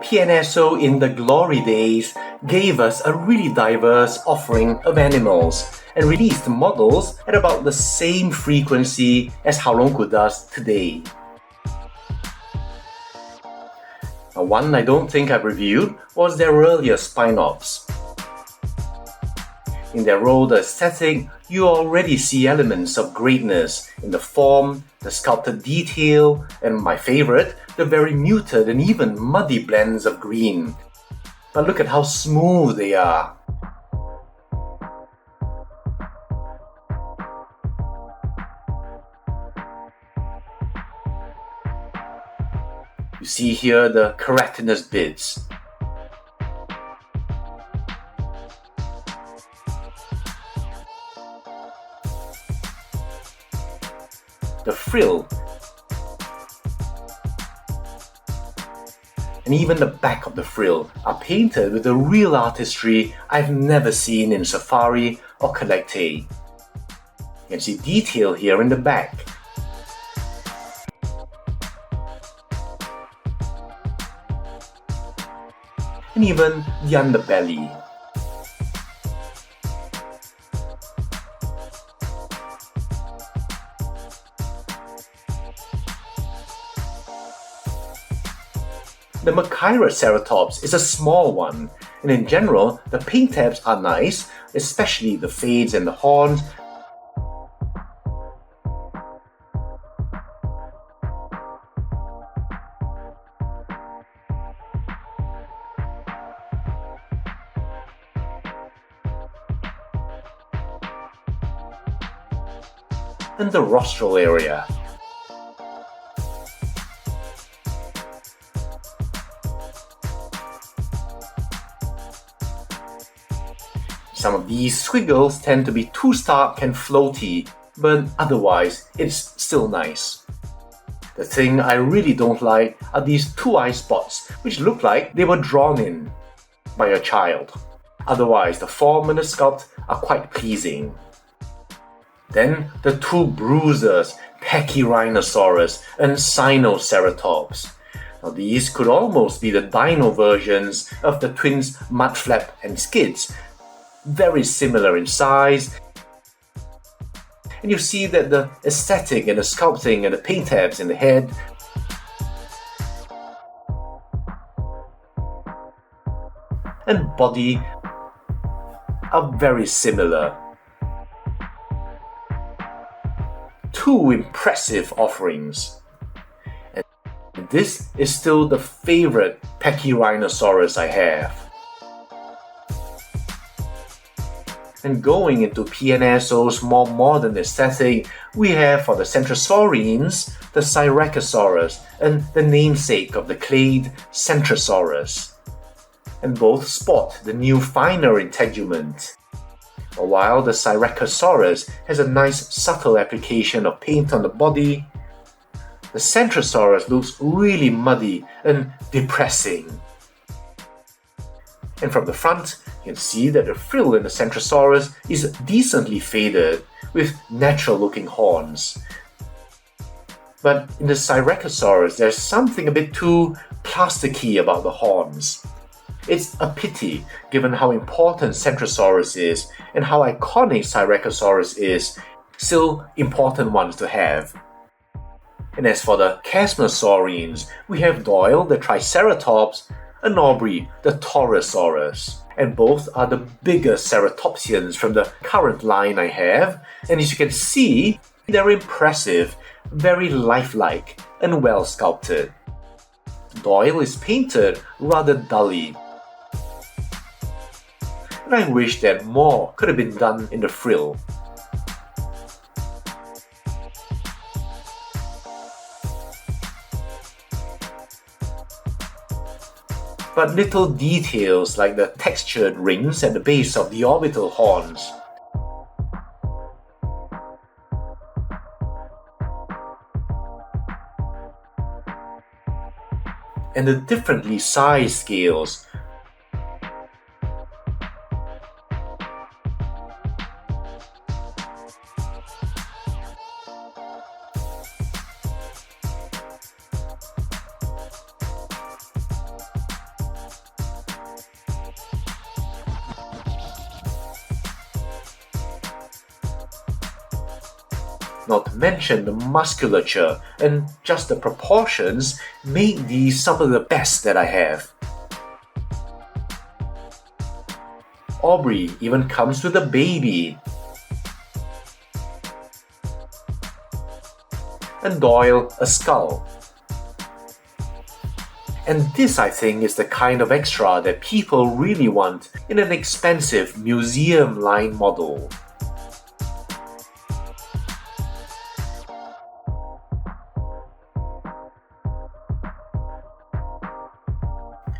PNSO in the glory days gave us a really diverse offering of animals and released models at about the same frequency as Haolonggood does today. One I don't think I've reviewed was their earlier Spinops. In their raw aesthetic, you already see elements of greatness in the form, the sculpted detail, and my favorite, the very muted and even muddy blends of green. But look at how smooth they are. You see here the keratinous bits. The frill, and even the back of the frill are painted with a real artistry I've never seen in safari or collectae. You can see detail here in the back. And even the underbelly. The Makyra ceratops is a small one, and in general, the paint tabs are nice, especially the fades and the horns. And the rostral area. Some of these squiggles tend to be too stark and floaty, but otherwise it's still nice. The thing I really don't like are these two eye spots, which look like they were drawn in by a child. Otherwise, the form and the sculpt are quite pleasing. Then the two bruisers, Pachyrhinosaurus and Sinoceratops. Now these could almost be the dino versions of the twins Mudflap and Skids. Very similar in size, and you see that the aesthetic and the sculpting and the paint tabs in the head and body are very similar. Two impressive offerings, and this is still the favorite Pachyrhinosaurus I have. And going into PNSO's more modern aesthetic, we have for the centrosaurines, the Syrachosaurus and the namesake of the clade, Centrosaurus. And both sport the new finer integument. While the Syrachosaurus has a nice subtle application of paint on the body, the Centrosaurus looks really muddy and depressing. And from the front, you can see that the frill in the Centrosaurus is decently faded, with natural-looking horns. But in the Syrachosaurus, there's something a bit too plasticky about the horns. It's a pity, given how important Centrosaurus is and how iconic Syrachosaurus is, still important ones to have. And as for the chasmosaurines, we have Doyle, the Triceratops, and Aubrey, the Torosaurus. And both are the biggest Ceratopsians from the current line I have, and as you can see, they're impressive, very lifelike, and well sculpted. Doyle is painted rather dully, and I wish that more could have been done in the frill. But little details like the textured rings at the base of the orbital horns, and the differently sized scales, not to mention the musculature and just the proportions, make these some of the best that I have. Aubrey even comes with a baby. And Doyle a skull. And this, I think, is the kind of extra that people really want in an expensive museum-line model.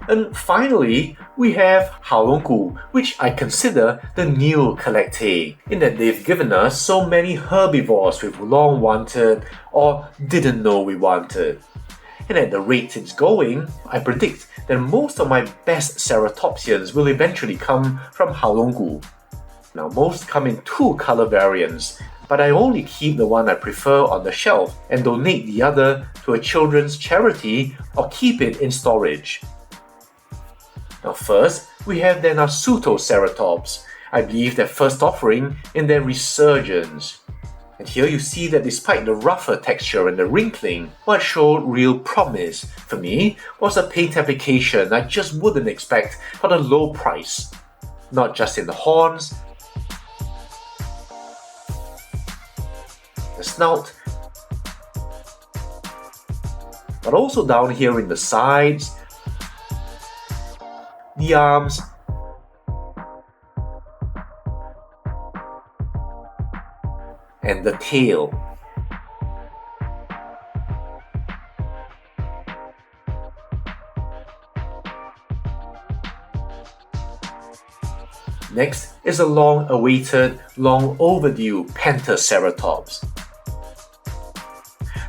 And finally, we have Haolonggood, which I consider the new collectee, in that they've given us so many herbivores we've long wanted or didn't know we wanted. And at the rate it's going, I predict that most of my best Ceratopsians will eventually come from Haolonggood. Now, most come in 2 color variants, but I only keep the one I prefer on the shelf and donate the other to a children's charity or keep it in storage. Now first, we have the Ceratops, I believe their first offering in their resurgence. And here you see that despite the rougher texture and the wrinkling, what showed real promise for me was a paint application I just wouldn't expect for the low price. Not just in the horns, the snout, but also down here in the sides, the arms, and the tail. Next is a long-awaited, long-overdue Panther ceratops.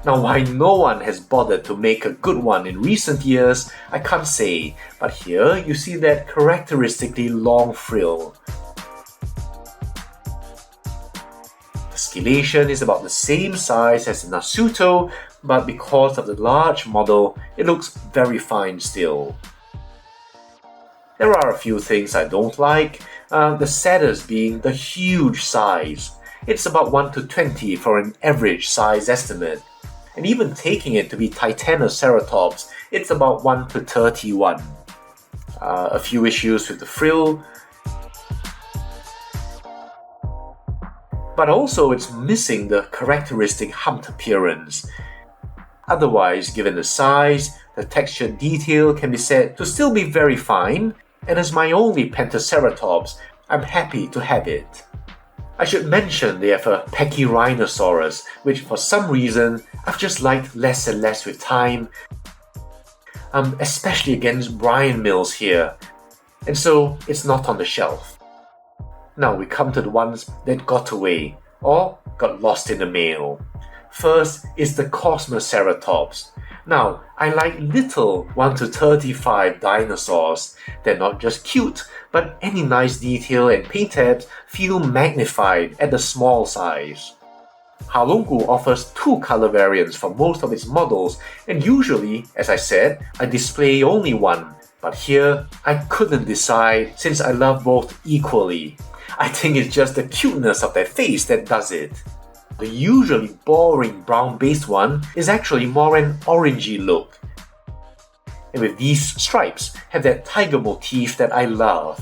Now, why no one has bothered to make a good one in recent years, I can't say, but here you see that characteristically long frill. The scalation is about the same size as the Nasuto, but because of the large model, it looks very fine still. There are a few things I don't like, the saddest being the huge size. It's about 1:20 for an average size estimate. And even taking it to be Titanoceratops, it's about 1:31. A few issues with the frill, but also it's missing the characteristic humped appearance. Otherwise, given the size, the textured detail can be said to still be very fine, and as my only Pentaceratops, I'm happy to have it. I should mention they have a Pachyrhinosaurus, which for some reason I've just liked less and less with time, especially against Brian Mills here, and so it's not on the shelf. Now we come to the ones that got away, or got lost in the mail. First is the Chasmosaurines. Now, I like little 1:35 dinosaurs. They're not just cute, but any nice detail and paint tabs feel magnified at the small size. Haolonggood offers 2 color variants for most of its models, and usually, as I said, I display only one. But here, I couldn't decide since I love both equally. I think it's just the cuteness of their face that does it. The usually boring brown-based one is actually more an orangey look. And with these stripes, have that tiger motif that I love.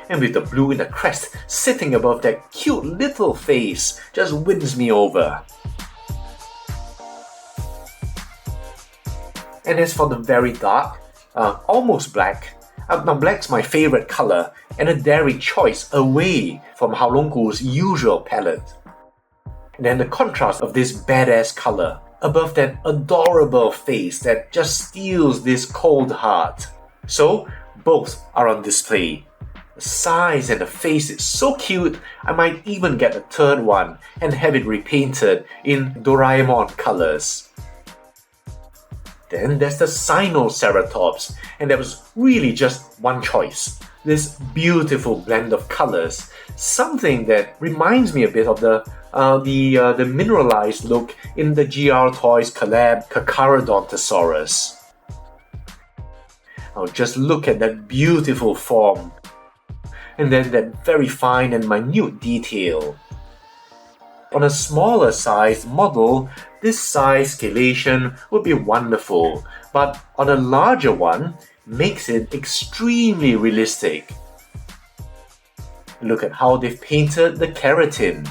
And with the blue in the crest sitting above that cute little face, just wins me over. And as for the very dark, almost black, now black's my favorite color and a daring choice away from Haolonggood's usual palette. And then the contrast of this badass color above that adorable face that just steals this cold heart. So both are on display. The size and the face is so cute, I might even get a third one and have it repainted in Doraemon colors. Then there's the Sinoceratops, and there was really just one choice. This beautiful blend of colors, something that reminds me a bit of the mineralized look in the GR Toys collab Carcharodontosaurus. Now just look at that beautiful form. and then that very fine and minute detail. On a smaller sized model, this size scalation would be wonderful, but on a larger one, makes it extremely realistic. Look at how they've painted the keratin.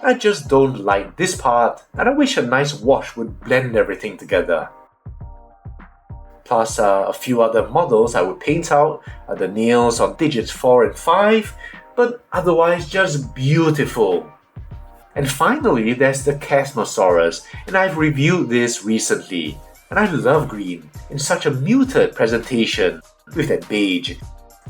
I just don't like this part, and I wish a nice wash would blend everything together. Plus a few other models I would paint out, the nails on digits 4 and 5, but otherwise just beautiful. And finally, there's the Chasmosaurus, and I've reviewed this recently. And I love green in such a muted presentation with that beige.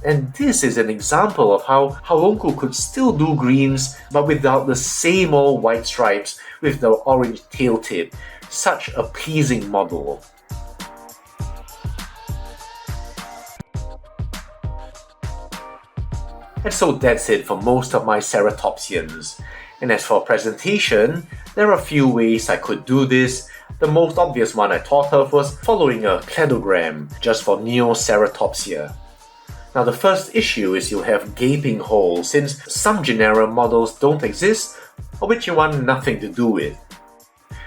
And this is an example of how Haolonggood could still do greens but without the same old white stripes with the orange tail tip. Such a pleasing model. And so that's it for most of my Ceratopsians. And as for presentation, there are a few ways I could do this. The most obvious one I thought of was following a cladogram just for Ceratopsia. Now the first issue is you'll have gaping holes since some genera models don't exist or which you want nothing to do with.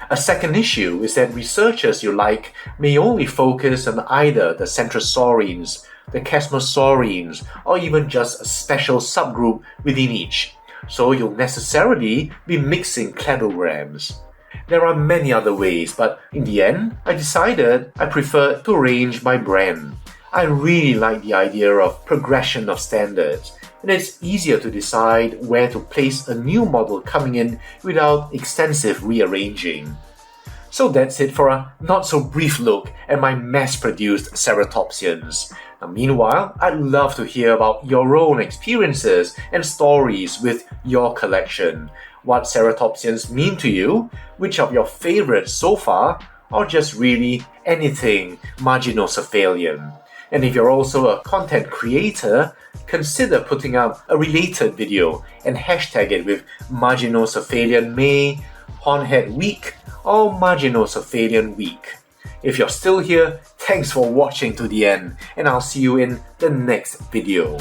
A second issue is that researchers you like may only focus on either the centrosaurines, the chasmosaurines, or even just a special subgroup within each, so you'll necessarily be mixing cladograms. There are many other ways, but in the end, I decided I preferred to arrange by brand. I really like the idea of progression of standards, and it's easier to decide where to place a new model coming in without extensive rearranging. So that's it for a not-so-brief look at my mass-produced Ceratopsians. Now, meanwhile, I'd love to hear about your own experiences and stories with your collection. What Ceratopsians mean to you, which of your favorites so far, or just really anything Marginocephalian. And if you're also a content creator, consider putting up a related video and hashtag it with Marginocephalian May, Hornhead Week, or Marginocephalian Week. If you're still here, thanks for watching to the end, and I'll see you in the next video.